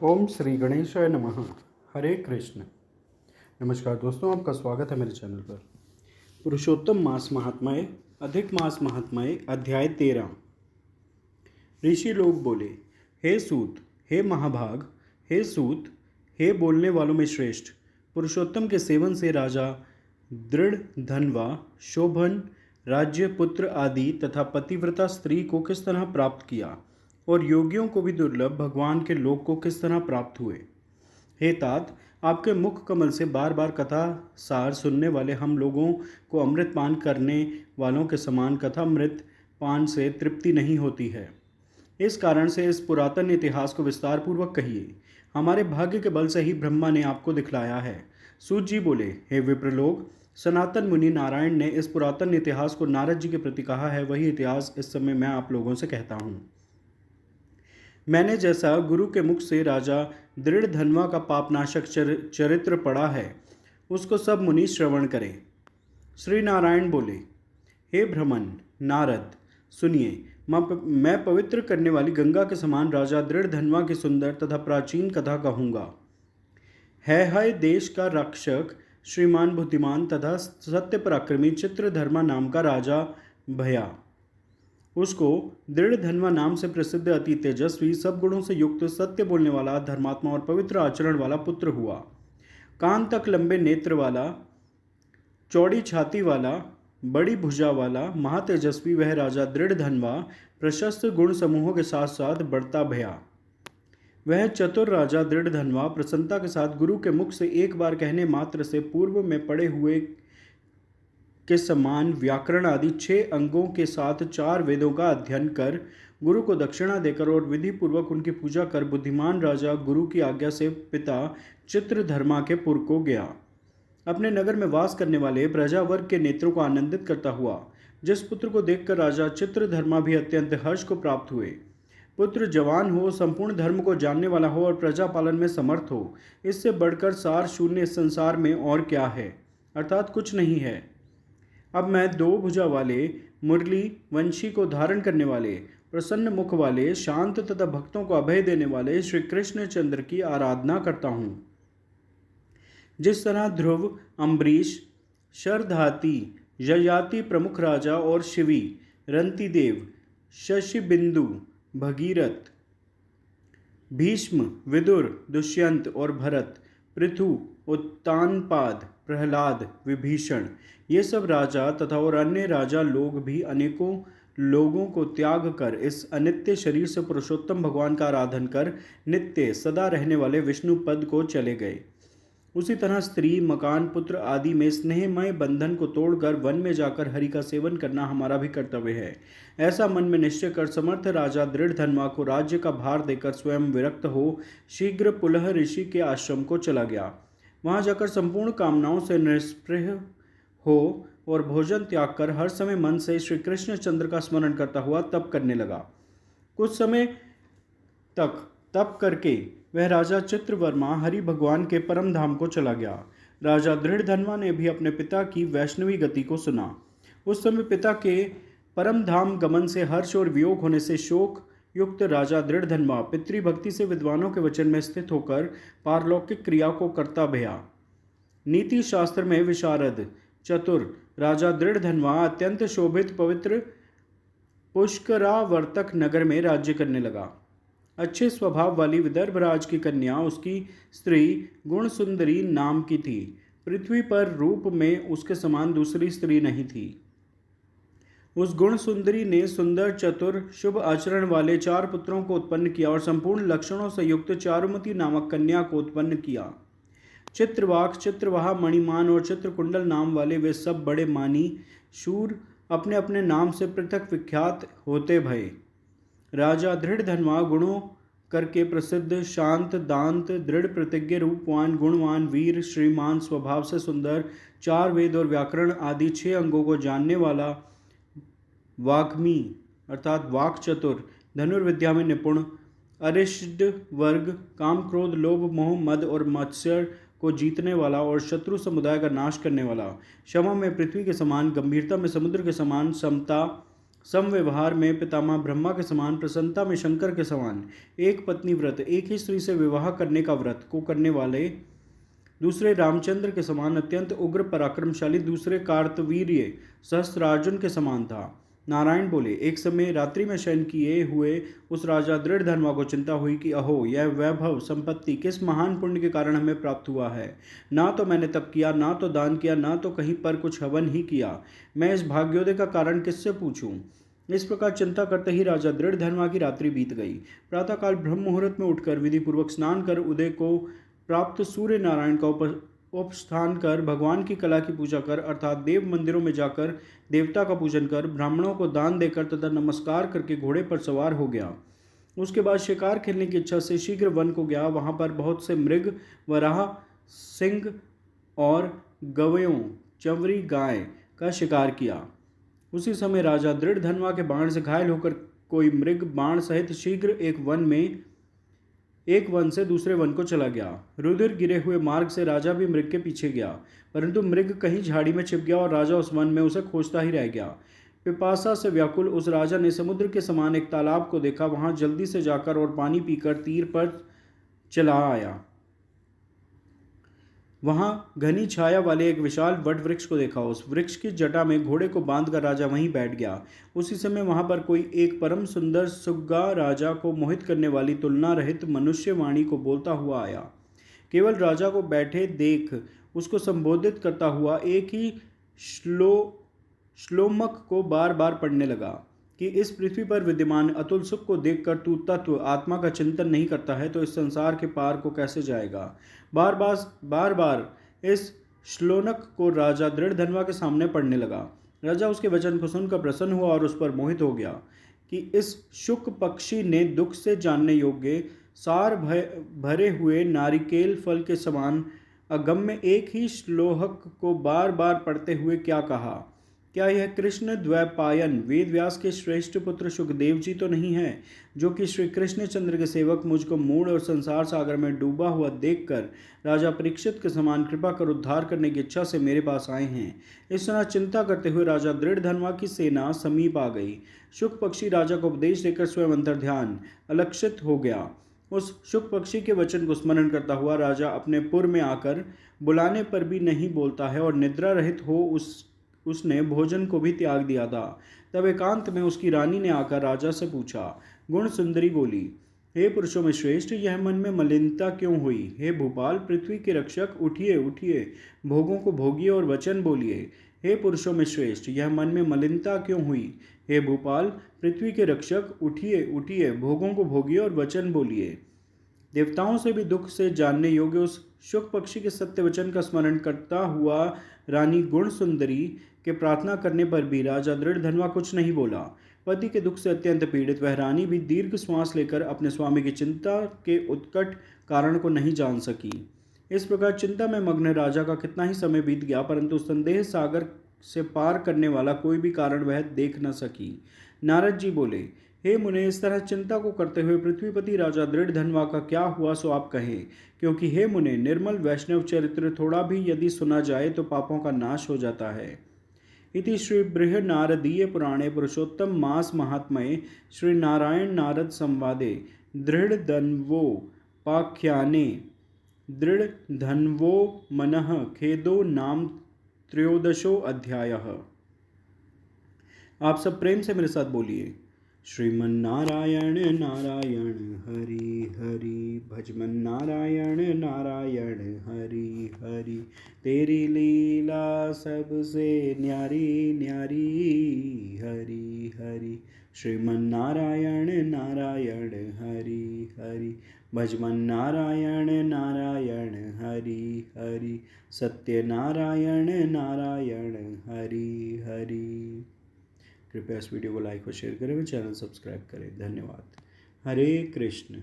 ओम श्री गणेशाय नमः। हरे कृष्ण। नमस्कार दोस्तों, आपका स्वागत है मेरे चैनल पर। पुरुषोत्तम मास महात्म्य, अधिक मास महात्म्य, अध्याय 13। ऋषि लोग बोले, हे सूत, हे महाभाग, हे सूत, हे बोलने वालों में श्रेष्ठ, पुरुषोत्तम के सेवन से राजा दृढ़ धनवा, शोभन, राज्य, पुत्र आदि तथा पतिव्रता स्त्री को किस तरह प्राप्त किया और योगियों को भी दुर्लभ भगवान के लोक को किस तरह प्राप्त हुए। हे तात, आपके मुख कमल से बार बार कथा सार सुनने वाले हम लोगों को अमृत पान करने वालों के समान कथामृत पान से तृप्ति नहीं होती है। इस कारण से इस पुरातन इतिहास को विस्तार पूर्वक कहिए। हमारे भाग्य के बल से ही ब्रह्मा ने आपको दिखलाया है। सूत जी बोले, हे विप्रलोक, सनातन मुनि नारायण ने इस पुरातन इतिहास को नारद जी के प्रति कहा है, वही इतिहास इस समय मैं आप लोगों से कहता हूँ। मैंने जैसा गुरु के मुख से राजा दृढ़ धनवा का पापनाशक चरित्र पढ़ा है, उसको सब मुनि श्रवण करें। श्री नारायण बोले, हे भ्रमण नारद, सुनिए, मैं पवित्र करने वाली गंगा के समान राजा दृढ़ धनवा की सुंदर तथा प्राचीन कथा कहूँगा। है देश का रक्षक, श्रीमान बुद्धिमान तथा सत्य पराक्रमी चित्रधर्मा नाम का राजा भया। उसको दृढ़ धनवा नाम से प्रसिद्ध अति तेजस्वी, सब गुणों से युक्त, सत्य बोलने वाला, धर्मात्मा और पवित्र आचरण वाला पुत्र हुआ। कान तक लंबे नेत्र वाला, चौड़ी छाती वाला, बड़ी भुजा वाला, महातेजस्वी वह राजा दृढ़ धनवा प्रशस्त गुण समूहों के साथ साथ बढ़ता भया। वह चतुर राजा दृढ़ धनवा प्रसन्नता के साथ गुरु के मुख से एक बार कहने मात्र से पूर्व में पढ़े हुए के समान व्याकरण आदि 6 अंगों के साथ 4 वेदों का अध्ययन कर, गुरु को दक्षिणा देकर और विधि पूर्वक उनकी पूजा कर, बुद्धिमान राजा गुरु की आज्ञा से पिता चित्रधर्मा के पुर को गया। अपने नगर में वास करने वाले प्रजावर्ग के नेत्रों को आनंदित करता हुआ, जिस पुत्र को देखकर राजा चित्रधर्मा भी अत्यंत हर्ष को प्राप्त हुए। पुत्र जवान हो, संपूर्ण धर्म को जानने वाला हो और प्रजा पालन में समर्थ हो, इससे बढ़कर सार शून्य संसार में और क्या है, अर्थात कुछ नहीं है। अब मैं 2 भुजा वाले, मुरली वंशी को धारण करने वाले, प्रसन्न मुख वाले, शांत तथा भक्तों को अभय देने वाले श्री कृष्ण चंद्र की आराधना करता हूँ। जिस तरह ध्रुव, अम्बरीश, शरधाती, ययाति प्रमुख राजा और शिवी, रंतिदेव, शशिबिंदु, भगीरथ, भीष्म, विदुर, दुष्यंत और भरत, पृथु, उत्तानपाद, प्रहलाद, विभीषण, ये सब राजा तथा और अन्य राजा लोग भी अनेकों लोगों को त्याग कर इस अनित्य शरीर से पुरुषोत्तम भगवान का आराधन कर नित्य सदा रहने वाले विष्णु पद को चले गए। उसी तरह स्त्री, मकान, पुत्र आदि में स्नेहमय बंधन को तोड़कर वन में जाकर हरि का सेवन करना हमारा भी कर्तव्य है। ऐसा मन में निश्चय कर समर्थ राजा दृढ़ धनवा को राज्य का भार देकर स्वयं विरक्त हो शीघ्र पुलह ऋषि के आश्रम को चला गया। वहां जाकर संपूर्ण कामनाओं से निष्पृह हो और भोजन त्याग कर हर समय मन से श्री कृष्ण चंद्र का स्मरण करता हुआ तप करने लगा। कुछ समय तक तप करके वह राजा चित्रवर्मा हरि भगवान के परम धाम को चला गया। राजा दृढ़ धनवा ने भी अपने पिता की वैष्णवी गति को सुना। उस समय पिता के परम धाम गमन से हर्ष और वियोग होने से शोक युक्त राजा दृढ़ धनवा पितृभक्ति से विद्वानों के वचन में स्थित होकर पारलौकिक क्रिया को करता भया। नीति शास्त्र में विशारद चतुर राजा दृढ़ धनवा अत्यंत शोभित पवित्र पुष्करावर्तक नगर में राज्य करने लगा। अच्छे स्वभाव वाली विदर्भराज की कन्या उसकी स्त्री गुण सुंदरी नाम की थी। पृथ्वी पर रूप में उसके समान दूसरी स्त्री नहीं थी। उस गुण सुंदरी ने सुंदर, चतुर, शुभ आचरण वाले 4 पुत्रों को उत्पन्न किया और संपूर्ण लक्षणों से युक्त चारुमती नामक कन्या को उत्पन्न किया। चित्रवाक, चित्रवाहा, मणिमान और चित्रकुंडल नाम वाले वे सब बड़े मानी शूर अपने अपने नाम से पृथक विख्यात होते भये। राजा दृढ़ धनवा गुणों करके प्रसिद्ध, शांत, दांत, दृढ़ प्रतिज्ञ, रूपवान, गुणवान, वीर, श्रीमान, स्वभाव से सुंदर, 4 वेद और व्याकरण आदि 6 अंगों को जानने वाला, वाग्मी अर्थात वाक चतुर, धनुर्विद्या में निपुण, अरिष्ट वर्ग, काम, क्रोध, लोभ, मोह, मद और मत्सर को जीतने वाला और शत्रु समुदाय का नाश करने वाला, क्षमा में पृथ्वी के समान, गंभीरता में समुद्र के समान, समता, समव्यवहार में पितामह ब्रह्मा के समान, प्रसन्नता में शंकर के समान, एक पत्नी व्रत, एक ही स्त्री से विवाह करने का व्रत को करने वाले दूसरे रामचंद्र के समान अत्यंत उग्र पराक्रमशाली दूसरे कार्तवीर्य सहस्त्रार्जुन के समान था। नारायण बोले, एक समय रात्रि में शयन किए हुए उस राजा दृढ़ धर्मा को चिंता हुई कि अहो, यह वैभव संपत्ति किस महान पुण्य के कारण हमें प्राप्त हुआ है। ना तो मैंने तप किया, ना तो दान किया, ना तो कहीं पर कुछ हवन ही किया। मैं इस भाग्योदय का कारण किससे पूछूं। इस प्रकार चिंता करते ही राजा दृढ़ धर्मा की रात्रि बीत गई। प्रातःकाल ब्रह्म मुहूर्त में उठकर विधि पूर्वक स्नान कर उदय को प्राप्त सूर्य नारायण का उपस्थान कर भगवान की कला की पूजा कर अर्थात देव मंदिरों में जाकर देवता का पूजन कर ब्राह्मणों को दान देकर तथा नमस्कार करके घोड़े पर सवार हो गया। उसके बाद शिकार खेलने की इच्छा से शीघ्र वन को गया। वहां पर बहुत से मृग, वराह, सिंह और गवयों, चंवरी गाय का शिकार किया। उसी समय राजा दृढ़ धनवा के बाण से घायल होकर कोई मृग बाण सहित शीघ्र एक वन से दूसरे वन को चला गया। रुधिर गिरे हुए मार्ग से राजा भी मृग के पीछे गया, परंतु मृग कहीं झाड़ी में छिप गया और राजा उस वन में उसे खोजता ही रह गया। पिपासा से व्याकुल उस राजा ने समुद्र के समान एक तालाब को देखा। वहां जल्दी से जाकर और पानी पीकर तीर पर चला आया। वहां घनी छाया वाले एक विशाल वट वृक्ष को देखा। उस वृक्ष की जटा में घोड़े को बांधकर राजा वहीं बैठ गया। उसी समय वहां पर कोई एक परम सुंदर सुग्गा राजा को मोहित करने वाली तुलना रहित मनुष्य वाणी को बोलता हुआ आया। केवल राजा को बैठे देख उसको संबोधित करता हुआ एक ही श्लोमक को बार बार पढ़ने लगा कि इस पृथ्वी पर विद्यमान अतुल सुख को देखकर तू तत्व आत्मा का चिंतन नहीं करता है तो इस संसार के पार को कैसे जाएगा। बार बार इस श्लोनक को राजा दृढ़ धनवा के सामने पढ़ने लगा। राजा उसके वचन को सुनकर प्रसन्न हुआ और उस पर मोहित हो गया कि इस शुक पक्षी ने दुख से जानने योग्य सार भरे हुए नारिकेल फल के समान अगम्य एक ही श्लोक को बार बार पढ़ते हुए क्या कहा। क्या यह कृष्ण द्वैपायन वेद व्यास के श्रेष्ठ पुत्र सुखदेव जी तो नहीं है, जो कि श्री कृष्ण चंद्र के सेवक मुझको मूढ़ और संसार सागर में डूबा हुआ देखकर राजा परीक्षित के समान कृपा कर उद्धार करने की इच्छा से मेरे पास आए हैं। इस तरह चिंता करते हुए राजा दृढ़ धनवा की सेना समीप आ गई। शुक पक्षी राजा को उपदेश देकर स्वयं अंतर्ध्यान अलक्षित हो गया। उस शुक पक्षी के वचन को स्मरण करता हुआ राजा अपने पुर में आकर बुलाने पर भी नहीं बोलता है और निद्रा रहित हो उसने भोजन को भी त्याग दिया था। तब एकांत में उसकी रानी ने आकर राजा से पूछा। गुण सुंदरी बोली, हे पुरुषों में श्रेष्ठ, यह मन में मलिनता क्यों हुई। हे भूपाल, पृथ्वी के रक्षक, उठिए उठिए, भोगों को भोगिए और वचन बोलिए। हे पुरुषों में श्रेष्ठ, यह मन में मलिनता क्यों हुई। हे भूपाल, पृथ्वी के रक्षक, उठिए उठिए, भोगों को भोगिए और वचन बोलिए। देवताओं से भी दुख से जानने योग्य उस शुक पक्षी के सत्य वचन का स्मरण करता हुआ रानी गुण सुंदरी के प्रार्थना करने पर भी राजा दृढ़ धनवा कुछ नहीं बोला। पति के दुख से अत्यंत पीड़ित वह रानी भी दीर्घ श्वास लेकर अपने स्वामी की चिंता के उत्कट कारण को नहीं जान सकी। इस प्रकार चिंता में मग्न राजा का कितना ही समय बीत गया, परंतु संदेह सागर से पार करने वाला कोई भी कारण वह देख न सकी। नारद जी बोले, हे मुने, इस तरह चिंता को करते हुए पृथ्वीपति राजा दृढ़ धनवा का क्या हुआ सो आप कहें, क्योंकि हे मुने, निर्मल वैष्णव चरित्र थोड़ा भी यदि सुना जाए तो पापों का नाश हो जाता है। इति श्री बृहन्नारदीय पुराणे पुरुषोत्तम मास महात्म्ये श्री नारायण नारद संवादे दृढ़ धन्वोपाख्याने दृढ़ धन्वो मनः खेदो नाम त्रयोदशो अध्यायः। आप सब प्रेम से मेरे साथ बोलिए, श्रीमन्नारायण नारायण हरि हरि, भजमन नारायण नारायण हरि हरि, तेरी लीला सबसे न्यारी न्यारी हरि हरि। श्रीमन्नारायण नारायण हरि हरि, भजमन नारायण नारायण हरि हरि, सत्य नारायण नारायण हरि हरि। कृपया इस वीडियो को लाइक और शेयर करें व चैनल सब्सक्राइब करें। धन्यवाद। हरे कृष्ण।